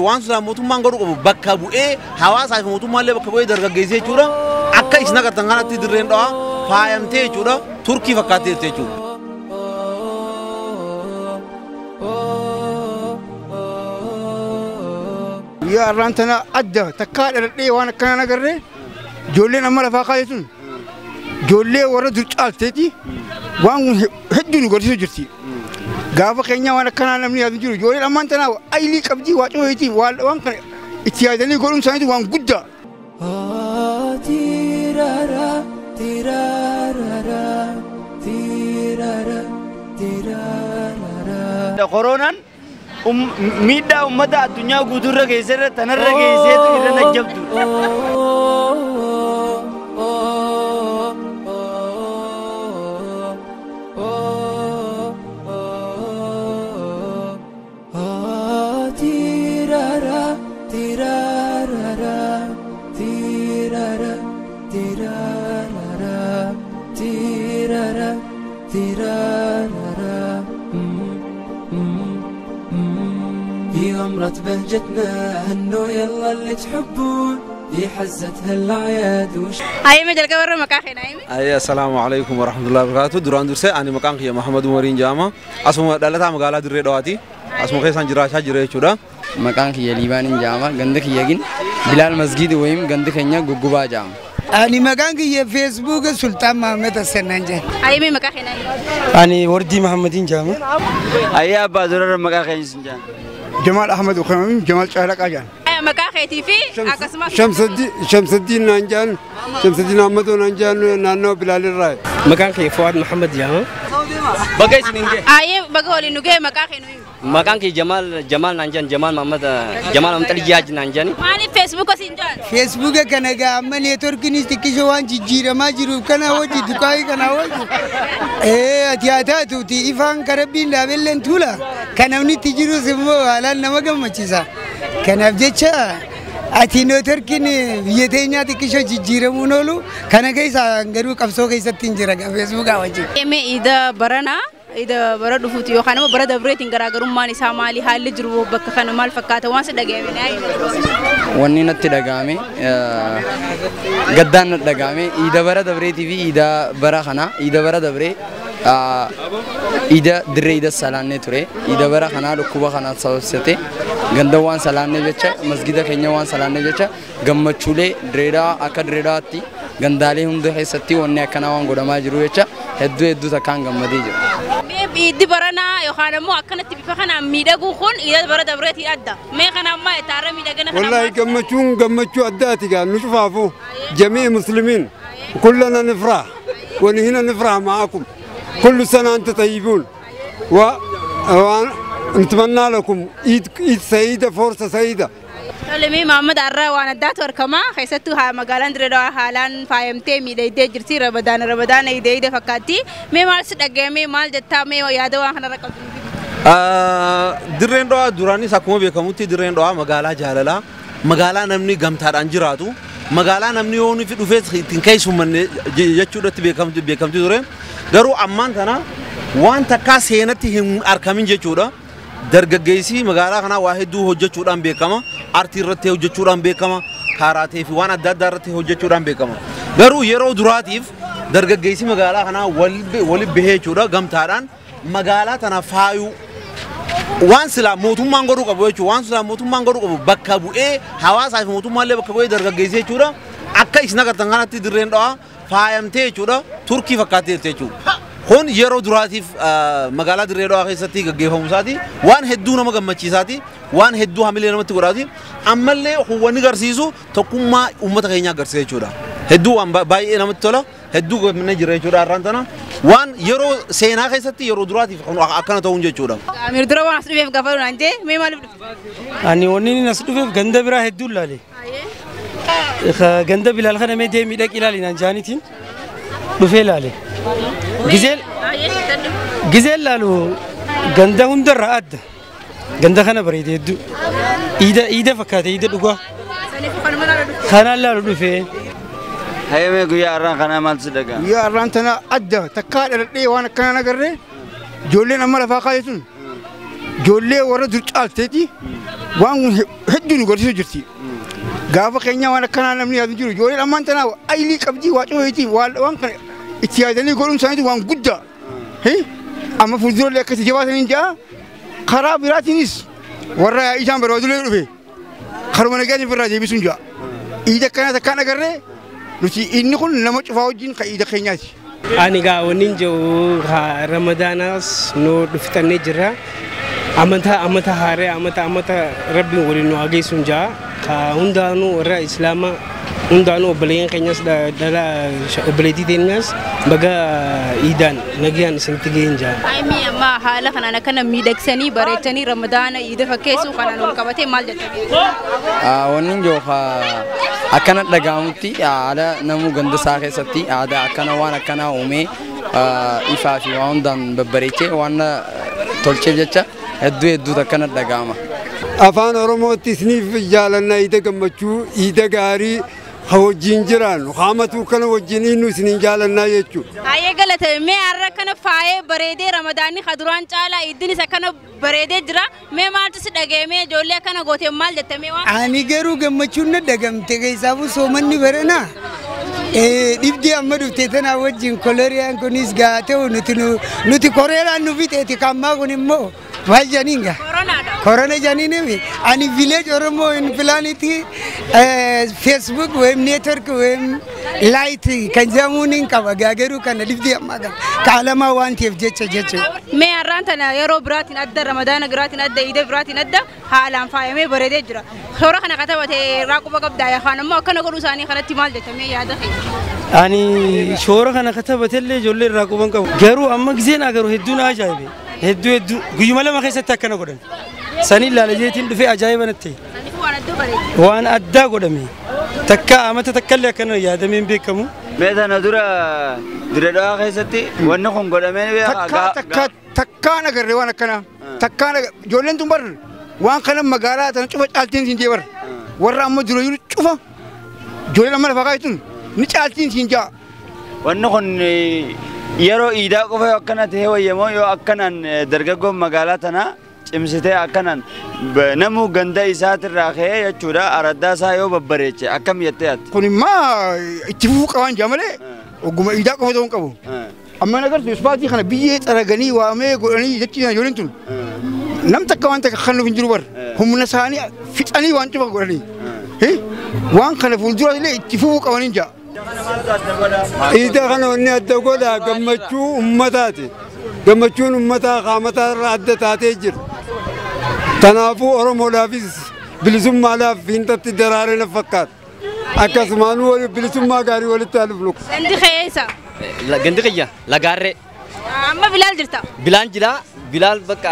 waan sila mootummaan godhu qabu bakka bu'ee hawaasaa fi mootummaallee bakka bu'ee dargaggeessee jechuudha akka isin agartan kanatti dirreen dhawaa faayamtee jechuudha turkii fakkaatee jirti jechuudha. يا رانتنا أدى تكاد الرئي وأنا كنا نقرر جولي نمر فاقايتون جولي ورد رجال تدي وان هدون قرصو جرتي قابا كينيا وأنا كنا نمني هذا جولي لما أنتنا أيلي كبدي واتو هيتي وان كان اتيادني يقولون سايدي وان قدّا تيرارا تيرارا تيرارا تيرارا كورونا ميدا أمتا الدنيا قدرة كيسرة تنرى كيسيت إلى نجبت. تيرارا تيرارا تيرارا تيرارا تيرارا تيرارا في غمرة بهجتنا هنو يلا اللي تحبون في حزتها الأعياد وش هاي مجال كبر مكاخي نايمي أي السلام عليكم ورحمة الله وبركاته دران درسي أنا مكان خيا محمد مورين جامع اسمه دلتا مقالة دري دواتي اسمه خيسان جراشا جري شورا مكان خيا ليبان جامع غندك يجين بلال مسجد ويم غندك هنيا غوغوبا جامع أنا مكان خيا فيسبوك سلطان محمد السنانجان هاي مي مكاخي نايمي أنا وردي محمدين جامع أي أبا درر مكان خيا سنجان جمال أحمد وخميم جمال شهرك أجان مكاخي تيفي أكسمك شمس الدين نانجان شمس الدين أحمد ونانجان نانو بلال الراي مكان خيا فؤاد محمد جامع بقى سنينجي أي بقولي نوجي مكاخي نوي مكان خيا جمال نانجان جمال محمد جمال أمتلياج نانجاني ماني فيسبوك سنجان فيسبوك كنا جامع نيتوركني تكيشوان جيرة ما جرو كنا وجي دكاي كنا وجي أتياتا توتي إفان كربين لابلن تولا كنا وني تجرو سمو على نمكم مچيسا كنا بجيشة أتينو تركني يتينيا تكيشو جيرة مونولو كنا كيسا غرو كبسو كيسا تنجرا فيسبوك أوجي إمي إذا برنا إذا برد فوتيو خانم برد بريتين كراغرو ماني سامالي حال جرو بك خانم مال فكاتا وانس دغامي ناي وني نتي دغامي غدان دغامي إذا برد بريتي في إذا برا خنا إذا برد بري إذا دري إذا سالانة تري إذا برا خنا ركوبا خنا سوسته غندوان سالانة بيتشا مسجدا كينيا وان سالانة بيتشا غمچولي دريدا أكاد دريدا تي غندالي هندو هي ستي وني أكنا وان غدما جرو بيتشا هدو تكان غمدي جرو إذا برنا يخانمو أكنا تبي فخنا ميدا كون إذا برد بريتي أدا ما خنا ما يتعرف ميدا كنا والله غمچو أداتي كان نشوفه جميع المسلمين كلنا نفرح ونهنا نفرح معكم كل سنة أنت طيبون ونتمنى لكم عيد سعيدة فرصة سعيدة. لمي محمد عرّا وانا داتور كما خيستو ها مقالان دريدو حالان فايمتي ميدا جرسي رمضان يدي فكاتي مي مال سدقامي مال جتا مي ويادو وانا رقم درين دوا دوراني ساكوما بيكموتي درين دوا مقالا جاللا مقالا نمني غمتار انجراتو مقالا نمني يوني في دوفيس تنكيسو من يجودت بيكمتي دورين garuu ammaan tana waan takka seenatti hin arkamin jechuudha dargaggeessi magaalaa kana waa hedduu hojjechuudhaan beekama artii irratti hojjechuudhaan beekama kaaraatee fi waan adda addaa irratti hojjechuudhaan beekama garuu yeroo duraatiif dargaggeessi magaalaa kana wali bahee jechuudha gamtaadhaan magaalaa tana faayuu waan sila mootummaan godhu qabu jechuudha waan sila mootummaan godhu qabu bakka bu'ee hawaasaa fi mootummaallee bakka bu'ee dargaggeessi jechuudha akka isin agartan kanatti dirreen dhawaa faayamtee jechuudha turkii fakkaatee jechuudha kun yeroo duraatiif magaalaa dirree dhawaa keessatti gaggeeffamu isaati waan hedduu nama gammachiisaati waan hedduu hamilee namatti godhaati ammallee wanni garsiisu tokkummaa uummata keenyaa agarsiisa jechuudha hedduu waan baay'ee namatti tola hedduu gammadnee jira jechuudha har'aan tana waan yeroo seenaa keessatti yeroo duraatiif akkana ta'uun jechuudha. Amir dura waan as dhufeef gafaru naan jee mee maaliif dhufe? Ani wanni as dhufeef ganda biraa hedduu laale. ganda bilal khana me deemi dak ilali nan janitin dhufe laale gizel lalu ganda hundarra adda ganda khana bareedeedu ida fakkaate ida dhuga khana lalu dhufe hayme guya arran khana mal sidaga ya arran tana adda takkaadha dhee waan kana nagarre jolleen amma lafa qaaytun ijoollee warra dur caalteeti waan hedduu nu godhisiisu jirti. Gaafa keenya waan akkanaa namni yaadu jiru ijoolleen ammaan tanaa ayilii qabdii waa cufayti waan kana itti yaadanii godhuun isaaniitu waan guddaa. Amma fuuldurallee akkasii jabaatanii jaa karaa biraatiinis warra isaan barbaadulee dhufe karuma nagaatiin irraa deebisuun jaa. Iida akkanaa takkaan agarree nuti inni kun nama cufaa wajjin kan iida keenyaati. Ani gaa waniin jiru Ramadaanas nu dhuftannee jirra. Amata haaree amata rabbiin waliin nu hageessuun jaa. Hundaanuu warra Islaamaa hundaanuu obboleeyyan keenyas obboleettii teenyas baga iidaan nagayaan isinitti ga'een jaa. Aimii amma haala kanaan akkana miidhagsanii bareechanii Ramadaana iida fakkeessuu kanaan wal qabatee maal jettan? Wanni jiru akkana dhaga'amutti haala namuu ganda isaa keessatti aadaa akkana waan akkanaa uumee ifaa fi waan hundaan babbareechee waan tolcheef jecha hedduu akkana dhaga'ama. Afaan Oromootti isiniif jaalannaa iida gammachuu iida gaarii wajjin jiraannu haamatu kana wajjin innu isiniin jaalannaa jechuudha. Hayyee galatame mee har'a kana faayee bareedee Ramadaanni kaduraan caalaa iddinis akkana bareedee jira mee maaltu si dhaga'amee ijoollee akkana goote maal jettamee waan? Ani garuu gammachuun na dhagamte keessaafuu soomanni baranaa. Dhibdii amma dhuftee tanaa wajjin koloriyaan kunis gaa ta'u nuti koreeraan nu biteeti kammaa kun immoo maal janiinga? Korona janiinimi ani village Oromoo in Pilaaniti Facebook ወይም ኔትወርክ ወይም ላይት ከጀሙኒን ከበጋገሩ ከነ ዲፍዲ አማጋ ካለማ ዋንቲፍ ጀቸ ሜ አራንተና የሮ ብራቲን አደ ረመዳን ግራቲን አደ ኢደ ብራቲን አደ ሃላን ፋየሜ በረደ ጅራ ሶራ ከነ ከተበቴ ራቁ በቀብዳ ያኻነማ ከነ ጎዱ ሳኒ ከነቲ ማል ደተሜ ያደኸ አኒ ሾራ ከነ ከተበቴ ጆሌ ራቁ በንቀው ገሩ አማ ጊዜና ገሩ ሄዱና አጃይቤ ሄዱ ጉይመለ ማከሰተ ከነ ጎደን ሰኒ ላለጄቲን ድፌ አጃይበነቴ waan addaa godhame takka amata takkallee akkana yaadameen beekamu. Meeshaan dura diradhaa keessatti wanni kun godhamee takkaan agarree waan akkana takkaan ijoolleen tun barre waan kana magaalaa tana cufa caaltiin siin jee barre warra amma dura jiru cufa ijoolleen amma lafaa kaayituun ni caaltiin siin jaa. Wanni kun yeroo iidaa qofa yoo akkana ta'e wayyamoo yoo akkanaan dargaggoon magaalaa tanaa cimsitee akkanaan namu ganda isaatirraa ka'ee jechuudha araddaa isaa yoo babbareeche akkam jettee ati. Kun immoo itti fufuu qaban jaa malee ogguma iidaa qofa ta'uu hin qabu. Amma nagartu ispaatii kana biyyee xaraganii waamee godhanii jechuudha ijoolleen tun nam takka waan takka kan nuuf hin jiru bar humna isaanii fixanii waan cufa godhanii waan kana fuuldura illee itti fufuu qabaniin jaa. Iida kana wanni adda godhaa gammachuu ummataati. Gammachuun ummataa qaamataa irraa adda taatee jira. Kanaafuu Oromoodhaafis bilisummaadhaaf hintatti daraaree na fakkaata. Akkasumaan bilisummaa gaarii walitti haaluuf luka. Gandi keessa. Gandi kiyya lagaarree. Amma Bilaal jirta. Bilaan jira. Bilaal bakka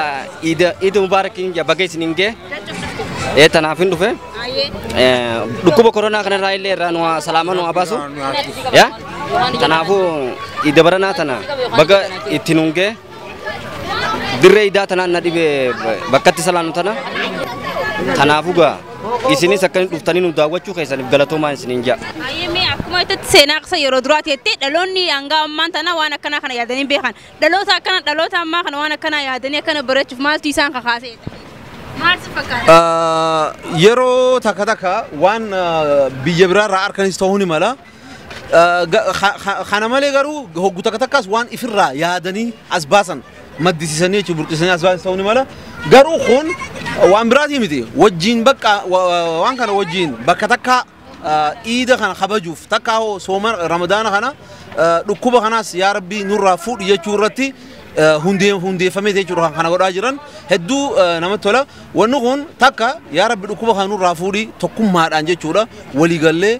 iida mubaarakiin bakka isiniin gee. Tanaaf hin dhufe. Dhukkuba koronaa kanarraa illee irraa nu salaama nu abaasu. Kanaafuu iida baranaa tana bakka itti nuun gee. Dirree idaa tanaan na dhibee bakkatti salaanu tana. Kanaafuu gaa isinis akka dhuftanii nu daawwachuu keessaniif galatoomaa isiniin jaa. Ayyee akkuma itti seenaa qasa yeroo duraati jettee dhaloonni hanga ammaan tana waan akkanaa kana yaadanii beekan. Dhaloota ammaa kana waan akkanaa yaadanii akkana bareechuuf maaltu isaan kakaasee? Maal si fakkaata? Yeroo takka waan biyya biraarraa harkanis ta'uu ni mala. Kana malee garuu hoggu takkas waan ifirraa yaadanii as baasan. Maddisiisanii jechuun burqisanii as baasan ta'uu ni mala. Garuu kun waan biraatii miti. Wajjin bakka waan kana wajjin bakka takka iida kana kabajuuf takka sooma Ramadaana kana dhukkuba kanaas yaa Rabbii nurraa fuudhi jechuu irratti hundeeffamee jechuudha kana godhaa jiran hedduu namatti tola. Wanni kun takka yaa Rabbi dhukkuba kana nurraa fuudhi tokkummaadhaan jechuudha waliigallee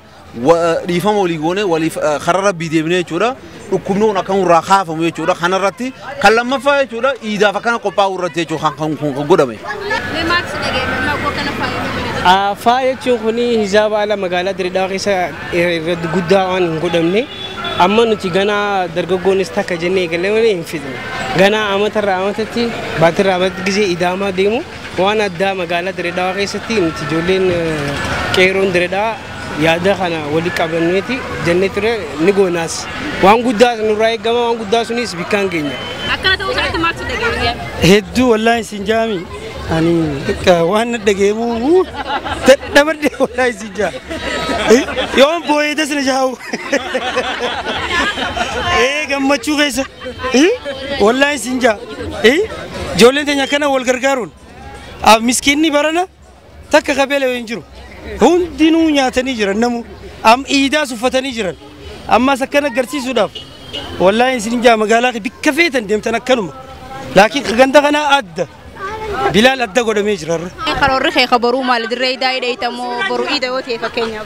dhiifama walii goone waliif karaa Rabbii deebinee jechuudha. Dhukkubni kun akka nurraa kaafamu jechuudha. Kanarratti kan lammaffaa jechuudha iidaaf akkana qophaa'uu irratti jechuudha kan godhame. Faaya jechuun kun hijaaba ala magaalaa Dirreedhaa keessa irratti guddaa waan hin godhamne amma nuti ganaa dargaggoonis takka jennee eegalee hin fidne. Ganaa amatarraa amatatti baatirraa amatti gisee idaamaa deemu waan addaa magaalaa Dirreedhaa keessatti nuti ijoolleen qeeroon Dirreedhaa yaada kana walii qabanneeti jennee ture ni goonaas. Waan guddaa nurraa eegama waan guddaa sunis bikkaan keenya. Akkana ta'uu isaatti maaltu dhaga'ee? Hedduu wallaahi siin jaami. أني كوانا دقيمو تنبدي ولا يسجى يوم بوي دس نجاو إيه كم مچو كيسا ولا يسجى جولين تنيا كنا والغرغارون مسكيني برانا تك قبيلة وينجرو هون دينو نياتني جرا نمو أم إيدا سفتني جرا أما سكنا قرسي سوداف والله يسجى مقالك بكفيتن ديم تنكلم لكن غندا غنا أد بلال أد قد ميجرر قروري خي خبرو مال دري داي داي تمو برو إيدا وتي فكينيا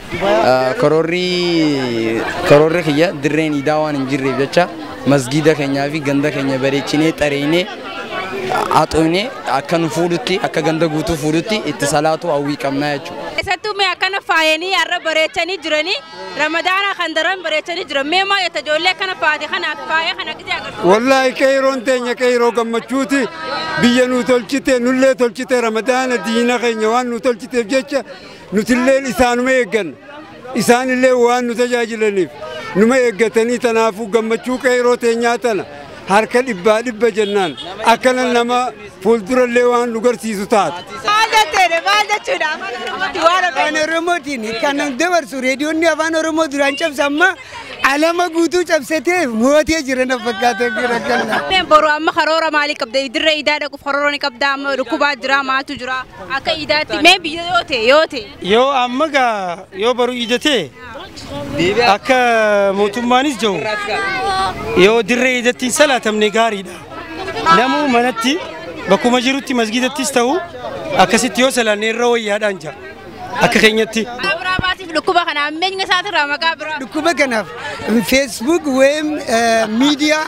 قروري خيا درين إيداوان إنجري بيتشا مسجدا كينيا في غندا كينيا بريتشيني تريني أتوني أكن فودتي أكن غندا غوتو فودتي اتصالاتو أوي كمنا يجو ساتو مي أكن فايني أرى بريتشاني جراني رمضان خندران بريتشاني جرام مي ما يتجولي كنا فادي خنا فاي خنا كذي أقول والله كيرون تاني كيرو كم تشوتي بيجنو تلشتة نولة تلشتة رمضان دينا كينيوان نتلشتة بجتة نتلل إنسان ما يجن إنسان اللي وان نتجاجلني نما يجتني تنافو كم تشو كيرو تاني تنا harka dhibba jennaan akkana nama fuuldura illee waan nu garsiisu taate. Maal jechuudha afaan Oromootiin kan dabarsu reediyoonni afaan Oromoo duraan cabsamma alama guutuu cabsatee mootee jiran fakkaata gara kana. Boru amma karoora maalii qabda idirra idaa dhaquuf karoora ni qabda amma dhukkubaa jira maatu jira akka idaatti mee biyya yoote. Yoo amma gaa yoo baru idatee akka mootummaanis jiru yoo dirree idattiin salaatamne gaariidha. Namuu manatti bakkuma jirutti masgiidattis ta'u akkasitti yoo salaanne irra wayyaadhaan jira akka keenyatti. Dhukkuba kanaaf meenyi isaati irraa maqaa biraa. Dhukkuba kanaaf Facebook weem miidiyaa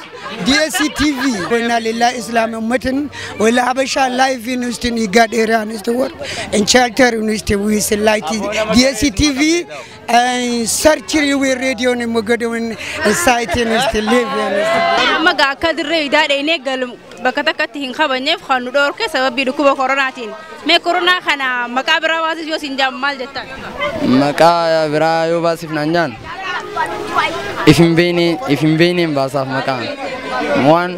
DSTV wena lillah Islam ummatin wala habasha live in igad area war in charter we select DSTV search we radio ni mogadon site in live maga kadre ida ne gal bakatakati hin khabanyef khanu dor ke sababi dhukkuba coronatin me corona khana makabra wasis yo sinjam mal jetta makabra yo basif nanjan ifin bene basaf makan wan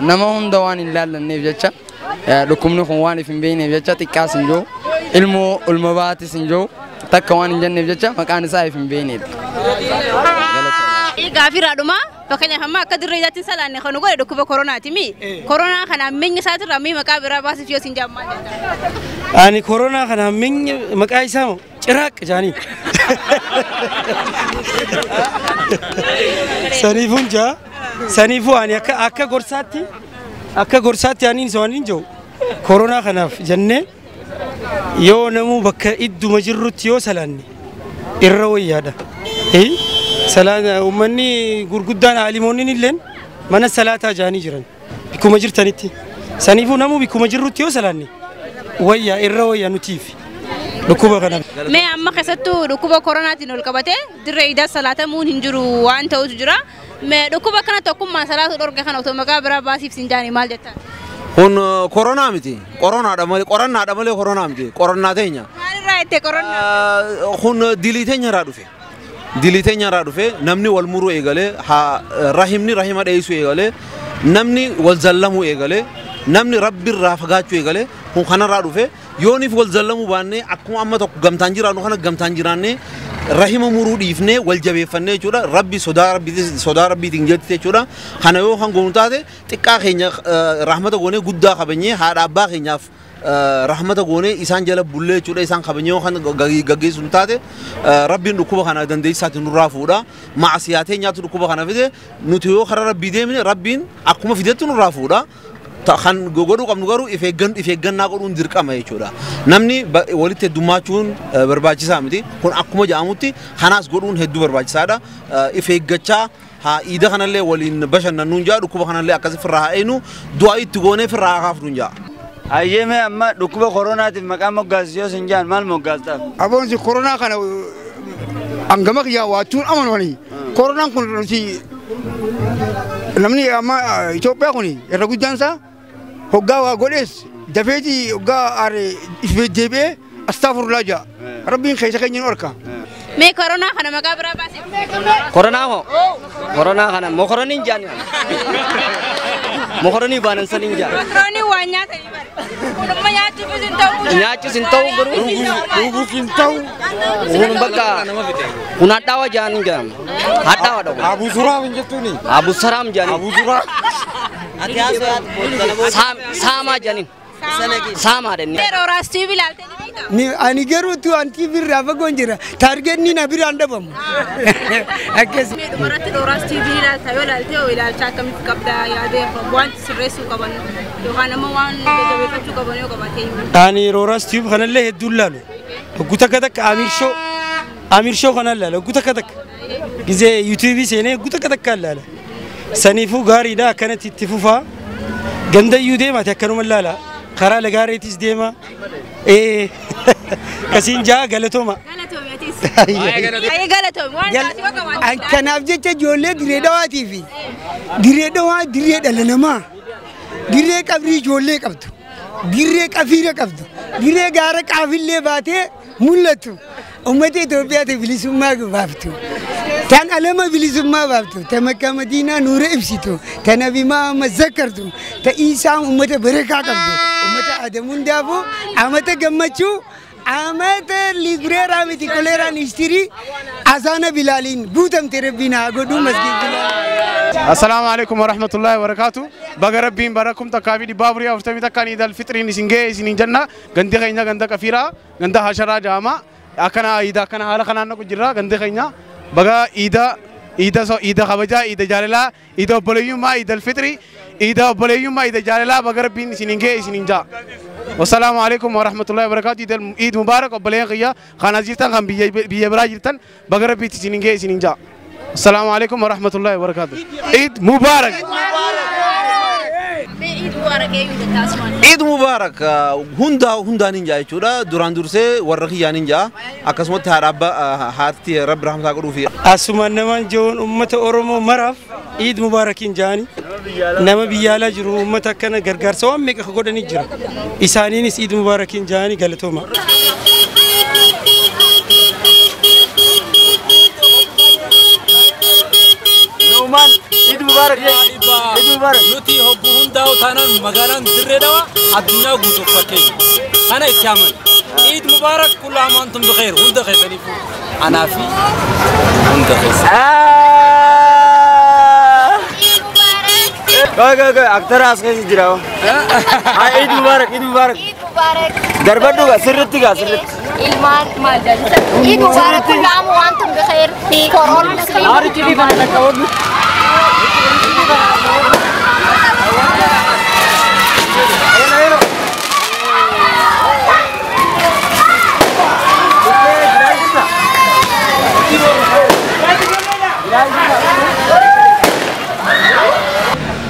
nama hunda wan illal nevecha dhukumni khon wan ifin bene nevecha tikas njo ilmo ulmabati sinjo takwan janne nevecha makan sa ifin bene gafira duma fakanya hamma kadir yatin salane khonu go dhukkuba corona timi corona khana minni satira mi makabra basif yo sinjam mal jetta ani corona khana minni makai samo ciraq jani sanifu ani akka gorsaatti ani soanin jo corona kanaaf jenne yoo namu bakka idduma jirrutti yoo salaanne irra wayyaadha salaata ummanni gurguddaan alimoonni illeen mana salaataa jaanii jiran bikuma jirtanitti sanifu namu bikuma jirrutti yoo salaanne wayyaa irra wayyaa nutiif dhukkuba kanaaf. Mee amma keessattuu dhukkuba koronaatiin ol qabate dirree idaa salaatamuun hin jiru waan ta'utu jira. Mee dhukkuba kana tokkummaan salaatu dhorge kana otoo maqaa biraa baasiif sinjaanii maal jettan? Kun koronaa miti. Qorannaadha malee koronaa miti. Qorannaa teenya. Maalirraa itti koronaa? Kun dilii teenya irraa dhufe. Dilii teenya irraa dhufe namni wal muruu eegalee rahimni rahima dheessuu eegalee namni wal zallamuu eegalee namni rabbi irraa fagaachuu eegalee kun kanarraa dhufe yoonif wal zallamu baanne akkuma amma tokko gamtaan jiraannu kana gamtaan jiraanne rahima muruu dhiifne wal jabeeffannee jechuudha rabbi sodaa rabbiitiin jetti jechuudha kana yoo kan goonu taate xiqqaa keenya rahmata goonee guddaa qabanyee haadha abbaa keenyaaf rahmata goonee isaan jala bullee jechuudha isaan qabanyee yoo kan gaggeessu taate rabbiin dhukkuba kana dandeessaatti nurraa fuudha maasiyaatee nyaatu dhukkuba kana fide nuti yoo karaa rabbii deemne rabbiin akkuma fidetti nurraa fuudha. kan godhu qabnu garuu ifeeggannaa godhuun dirqama jechuudha. Namni walitti heddummachuun barbaachisaa miti. Kun akkuma jedhamutti kanaas godhuun hedduu barbaachisaadha. Ifeeggachaa iida kanallee waliin bashannannuun jaa dhukkuba kanallee akkasii firraa haa'inu du'aa itti goonee firraa kaafnuun jaa. Ayyeme amma dhukkuba koronaatiif maqaa moggaasiyoo sin jaan maal moggaastaaf? Aboonsi koronaa kana hangama kiyyaa waachuun amananii koronaan kun namni amma Itoophiyaa kun irra guddaansaa hoggaa waa godhees dafeeti hoggaa aare ifeejjeebee astaafurlaa jaa rabbiin keessa keenya nu arka. Mee koronaa kana maqaa biraa baasee? Koronaa kana mokoroniin jaan mokoronii baanan saniin jaan. Mokoronii waan nyaatanii bara. Nyachu sintau guru. Ugu sintau. Ugu baka. Unatawa janin jam. Hatawa dong. Abu Suram gitu nih. Abu Saram janin. Abu Suram. Sama janin. Sama den. Roras TV lalte ni ani geru tu anti bir raba gonjira target ni na bir anda bam akes marat Roras TV lalte yo lalte o lalte kam kabda yade wan sirresu kaban yo hana ma wan de betu kaban yo kabate ani Roras TV khanalle hedulalo gutakadak amir show khanalle gutakadak gize YouTube sene gutakadak kallala sanifu gari da kanat ittifufa ganda yude ma takanu mallala خرا لقاريتيس ديما إيه كسين جا قالتوما أي قالتوم وان كان أبجت جولة دريدوا تيفي دريدوا دريد لنما دريد كبري جولة كبتو دريد كفيرة كبتو دريد غارك عفيل باتي مولتو أمتي توبيا تبليسوما كبافتو كان علما بليسوما بافتو تمكة مدينة نور إبسيتو تنبي ما مذكرتو تإيسا أمتي بركة كبتو أمتي أدمون دابو أمتي جمّتشو أمتي ليبريرا متي كوليرا نشتري أزانا بلالين بوتم تربينا قدو مسجد بلال السلام عليكم ورحمة الله وبركاته بقربين بركم تكابي دي بابري أفتمي تكاني دال فطري نسنجي سنين جنة غندي خينا غندا كفيرا غندا هشرا جاما أكنا إيدا كنا هلا كنا نكو جرا غندي خينا بقى إيدا خبجا إيدا جاللا إيدا بليوما إيدا الفطري إيدا بليوما إيدا جاللا بقربين سنينجي سنينجا والسلام عليكم ورحمة الله وبركاته إيد مبارك وبلين خيا خانا جيرتان خان بيجبرا جيرتان بقربين سنينجي سنينجا السلام عليكم ورحمة الله وبركاته عيد مبارك عيد مبارك هندا نينجا يشورا دوران دورسي ورخيا نينجا أكسمت هرب هارتي رب رحمة الله في أسمان نمان جون أمة أورمو مرف عيد مبارك إنجاني نما بيالا جرو أمة كنا غرغر سوام ميك خقودا نيجرا إساني نس عيد مبارك إنجاني قالتوما نومان عيد مبارك عيد مبارك نوتي هبون داو ثانا مغالان دريدوا الدنيا غوتو فكي انا اتيامن عيد مبارك كل عام وانتم بخير وانت خير تليفون انا في وانت خير كوي اكثر اسكي جراو عيد مبارك عيد مبارك عيد مبارك دربدوغا سرتيغا سرت إيمان ما جالس عيد مبارك كل عام وأنتم بخير في كورونا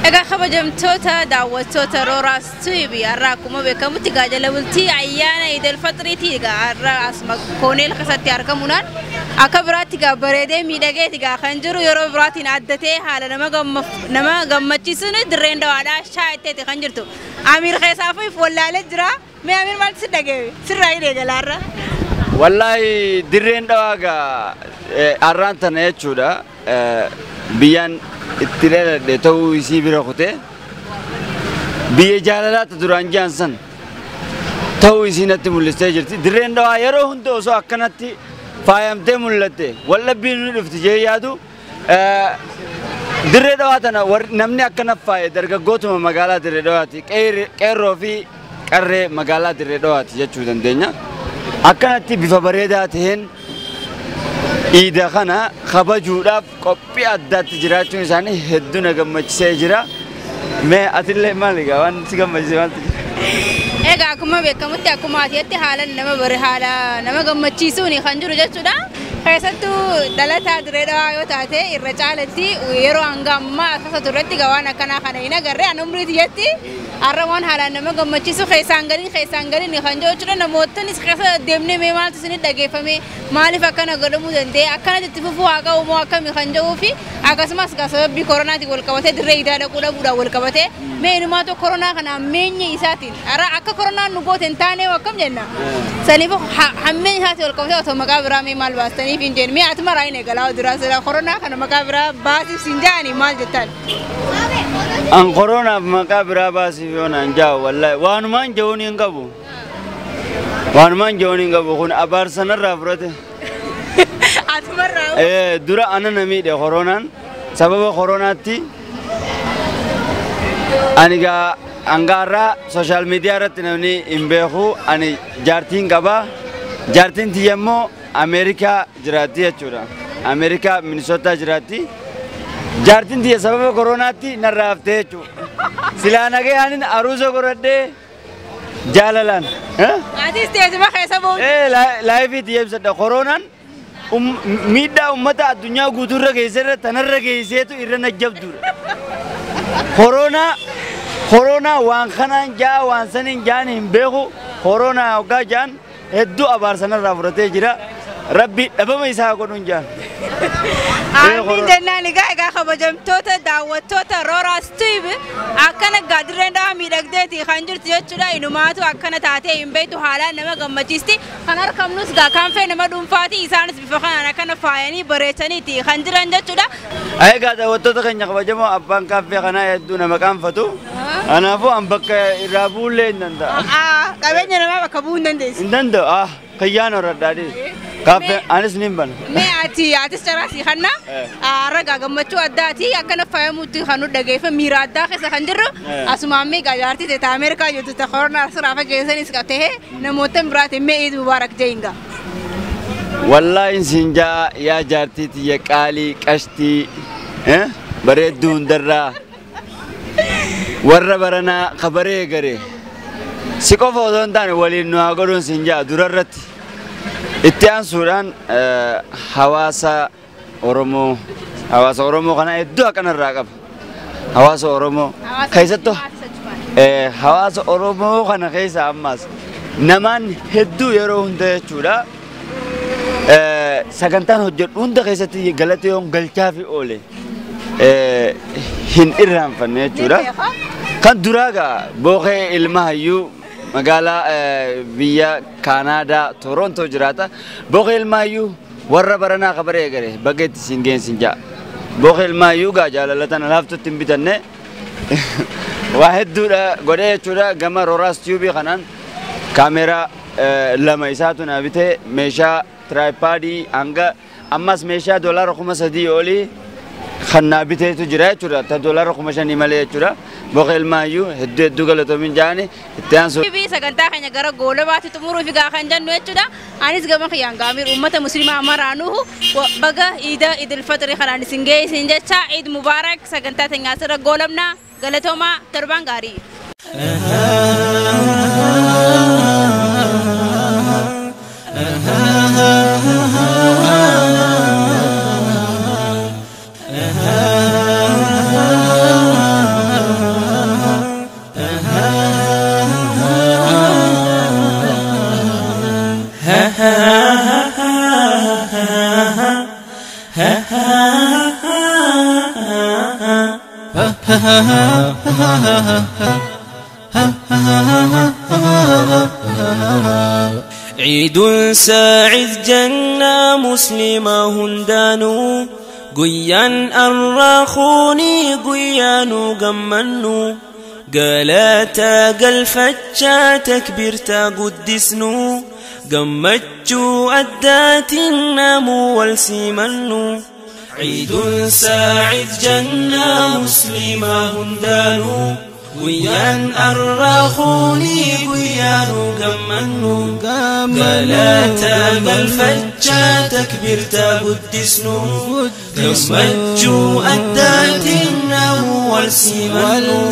إذا خبجمتوتا دعوتوتا روراس تويبي أراكم بكم تجاج لولتي عيانا إذا الفترة تيجا أرا اسمك كونيل خسرتي أركمونان أكبرات تيجا بريدة ميداجي تيجا خنجرو يرو براتين عدته حالا نما جم تجسون درين دوادا شايت تي خنجرتو أمير خيسافي فولا لجرا ما أمير مال سداجي سراي ديجا لارا والله درين دواجا أرانتنا يشودا بيان اتلال دتو يسيبره خته بيجالات دران جانسن تو يسينت مولستيجرتي درين دوا يرو هندو سو أكنتي فايمتي مولتي ولا بينو لفتجي يادو درين دوا تنا نمني أكنت فاي درجة قوتهم مقالة درين دواتي كيرو في كره مقالة درين دواتي جتشودن دنيا أكنتي بفبريداتهن إذا خنا خبجوداف كوبي أدات جراتون إنساني هدونا كم تسجرا ما أتلي مالك وان سكم مجزمان إيه أكما بكم تي أكما تيجي حالا نما برحالا نما كم تشيسوني خنجر جتودا خيساتو دلتا دريدا أيو تاتي الرجالتي ويرو أنغام ما أساسا ترتي كوانا كنا خناينا غري أنمري تيجي أروان حالا نما كم تشيسو خيسانغري نخنجر جتودا نموتن إسكاسا دمني ميمال تسني دقي فمي مالي فكنا قدمو دندي أكنا تتفوفو آكا ومو آكا مخنجو في آكا سماس كاسا بي كورونا تي والكبتة دريدا نقولا بودا والكبتة مين ما تو كورونا خنا ميني إساتين أرا آكا كورونا نبوت انتاني وكم جنة سنيفو حمين هاتي والكبتة وتو مقابرا ميمال باستني فين جن مي أتما راينة قلاو دراسة كورونا خنا مقابرا باسي سنجاني مال جتال an corona maka birabasi yona njaa wallahi wanuman jawni ngabu wanuman jawni ngabu kun abar sanarra furate atmarra dura ana nami de coronan sababa coronati aniga angara social media ratti namni imbehu ani jartin gaba jartin tiyammo America jirati achura America Minnesota jirati jartin tiya sababa coronati narrafte achu silana ge anin aruzo goradde jalalan ati stage ma khaysa bo live tiyam sada coronan midda ummata dunya gudurra geysera tanarra geysetu irna jabdur corona waan khanan ja waan sanin jan himbehu corona oga jan heddu abar sanarra furate jira rabbi dhabama isa godun jan amin jannani ga kabajamtoota daawwattoota Roora Steve akkana gadirrenda miidhagdeeti kan jirtu jechuudha inumaatu akkana taatee hin beektu haalaan nama gammachiisti kan argamnus gaa kan fee nama dhuunfaati isaanis bifa kanaan akkana faayanii bareechaniiti kan jiran jechuudha. Ay gaa daawwattoota keenya kabajamoo abbaan kaaffee kanaa hedduu nama qaanfatu kanaafuu an bakka irraa buullee hin danda'a. Qabeenya namaa bakka bu'uu hin dandeessu. Hin danda'a kayyaan horradhaadhi. Kaaffee anis nin bana. Mee atis caraasi kanna ragaa gammachuu addaati akkana faayamuutti kan nu dhageeffa miira addaa keessa kan jirru asumaan mee gajaartii ta'e Ameerikaa jirtu ta'e koronaa siraafa geessanis qabtee namoota biraati mee Eid Mubaarak jeenga. Wallahi sinja yaa jaartii tiyya qaalii qashtii bareedduu hundarraa warra baranaa kabaree garee si qofa osoo hin taane waliin nu haa godhuun sinja durarratti. Itti aansuudhaan hawaasa Oromoo kana hedduu akkanarraa qaba. Hawaasa Oromoo keessattuu hawaasa Oromoo kana keessa ammas namaan hedduu yeroo hunda jechuudha. Sagantaan hojjedhu hunda keessatti galata yoon galchaa fi oole hin irraanfanne jechuudha. Kan duraagaa booqee ilma hayyuu magaalaa biyya Kaanaadaa Toronto jiraata booqee ilmaayyuu warra baranaa kabaree gare bakka itti siin geensin jaa booqee ilmaayyuu gaa jaalalatan laaftutti hin bitanne waa hedduudha godhee jechuudha gama Rooraas Tiyuubii kanaan kaameeraa lama isaatu naa bitee meeshaa tiraayipaadii hanga ammas meeshaa $3,300 olii kan naa biteetu jira jechuudha ta $5,000 malee jechuudha. Boqel maayu hedduu galatoomin jaani itti aansu. Bibi sagantaa keenya gara goolabaatti xumuruu fi kan jennu jechuudha. Anis gama kiyyaan gaamir uummata musliimaa maraanuhu baga Idil Fitri kanaan isin geessin jecha Eid Mubaarak sagantaa teenya asirra goolabna galatoomaa torbaan gaarii. عيد ساعد جنة مسلمة هندانو قيان الراخوني قيانو قمنو قالاتا قلفتشا تكبيرتا قدسنو قمتشو أدات النامو والسيمنو عيد ساعد جنة مسلمة هندانو قيان الراخوني قيانو قمنو قالاتا قلفتشا تكبيرتا قدسنو قمتشو أدات النامو والسيمنو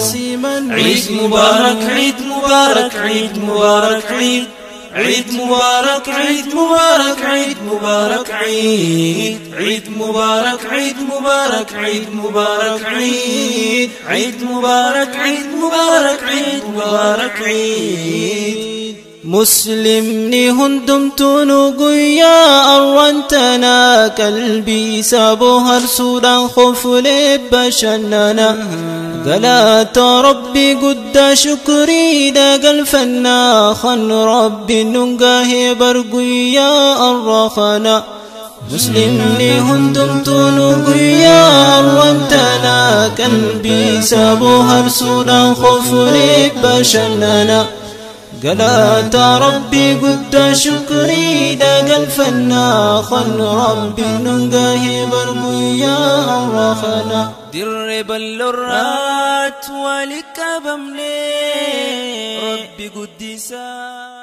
عيد مبارك عيد مبارك عيد مبارك عيد عيد مبارك عيد مبارك عيد مبارك عيد عيد مبارك عيد مبارك عيد مبارك عيد عيد مبارك عيد مبارك عيد مبارك عيد مسلمني هندمتونو قيا أروانتنا قلبي سابوها رسولا خفلي بشننا قلات ربي قد شكري دا قلفنا خن ربي ننقاه برقيا الرخنا مسلمني هندم تونو قيا روانتنا كان بيسابوها رسولا خفري بشننا قلات ربي قد شكري دا قلفنا خل ربي ننقاهي برقيا رخنا درب اللرات ولك بملي ربي قدسا